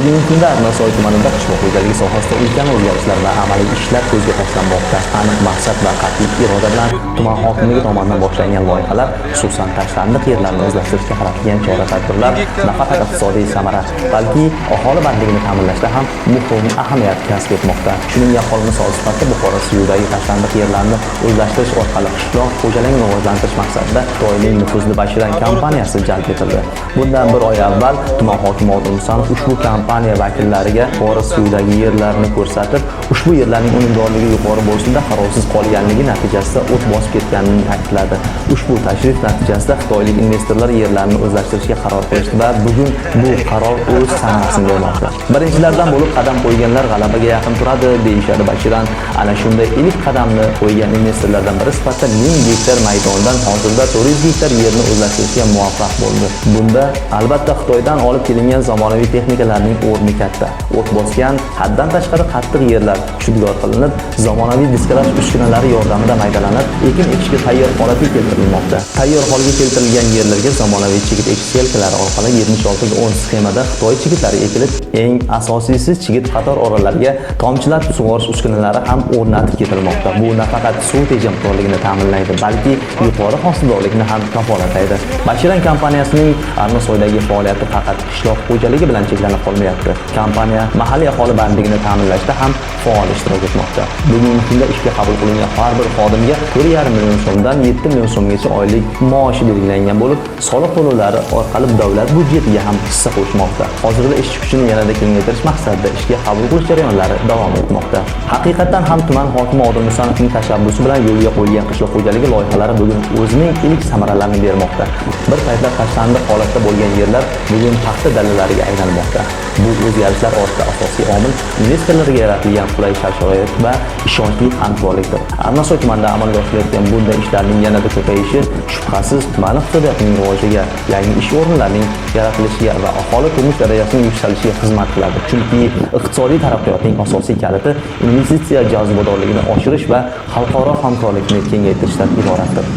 Bugungi kunda Arnasoy tumanida qishloq xo'jaligi sohasida ulkan o'zgarishlar va amaliy ishlar ko'zga tashlanmoqda. Aniq maqsad va qat'iy iroda bilan tuman hokimligi tomonidan boshlangan loyihalar, xususan tashlandiq yerlarni o'zlashtirishga qaratilgan chora-tadbirlar nafaqat iqtisodiy samara, balki aholi bandligini ta'minlashda ham muhim ahamiyat kasb etmoqda. Shuning yaqqol misol sifatida Buxoro suyudagi tashlandiq yerlarni o'zlashtirish orqali qishloq xo'jaligini rivojlantirish maqsadida Xitoyning nufuzli Bashiran kompaniyasi jalb etildi. Bundan bir oy avval tuman hokimi Odil Musanov ushbu kompaniya vakillariga Buxoro suyudagi yerlarni ko'rsatib, ushbu yerlarning unumdorligi yuqori bo'lsa-da, qarovsiz qolganligi natijasida o't bosib ketganini ta'kidladi. Ushbu tashrif natijasida xitoylik investorlar yerlarni o'zlashtirishga qaror qilishdi va bugun bu qaror o'z samarasini bermoqda. Birinchilardan bo'lib qadam qo'yganlar g'alabaga yaqin turadi, deyishadi Bashiran. Ana shunday ilk qadamni qo'ygan investorlardan biri sifatida 1000 gektar maydondan hozirda 400 gektar yerni o'zlashtirishga muvaffaq bo'ldi. Bunda albatta Xitoydan olib kelingan zamonaviy texnikalarning o'rni katta. O't bosgan, haddan tashqari qattiq yerlar shudgor qilinib, zamonaviy diskalash uskunalari yordamida maydalanib, ekin ekishga tayyor holatga keltirilmoqda. Tayyor holga keltirilgan yerlarga zamonaviy chigit ekish skelkalari orqali 76-10 sxemada Xitoy chigitlari ekilib, eng asosiysi chigit qator oralariga tomchilatib sug'orish uskunalari ham o'rnatib ketilmoqda. Bu nafaqat suv tejamkorligini ta'minlaydi, balki yuqori hosildorlikni ham kafolatlaydi. Bashiran kompaniyasining Arnasoydagi faoliyati faqat qishloq xo'jaligi bilan cheklanib qolmayapti. Kompaniya mahalliy aholi bandligini ta'minlashda ham faol ishtirok etmoqda. Bugungi kunda ishga qabul qilingan har bir xodimga 4,5 million so'mdan 7 million so'mgacha oylik maoshi belgilangan bo'lib, soliq to'lovlari orqali davlat byudjetiga ham hissa qo'shmoqda. Hozirda ishchi kuchini yanada kengaytirish maqsadida ishga qabul qilish jarayonlari davom etmoqda. Haqiqatan ham tuman hokimi Odil Musanovning tashabbusi bilan yo'lga qo'yilgan qishloq xo'jaligi loyihalari bugun o'zining ilk samaralarini bermoqda. Bir paytlar tashlandiq holatda bo'lgan yerlar bugun paxta dalalariga aylanmoqda. Bu o'zgarishlar ortida asosiy omil investorlarga yaratilgan qulay sharoit va ishonchli hamkorlikdir. Arnasoy tumanida amalga oshirilayotgan bunday ishlarning yanada ko'payishi shubhasiz tuman iqtisodiyotining rivojiga, yangi ish o'rinlarining yaratilishiga va aholi turmush darajasining yuksalishiga xizmat qiladi. Chunki iqtisodiy taraqqiyotning asosiy kaliti investitsiya jozibadorligini oshirish va xalqaro hamkorlikni kengaytirishdan iboratdir.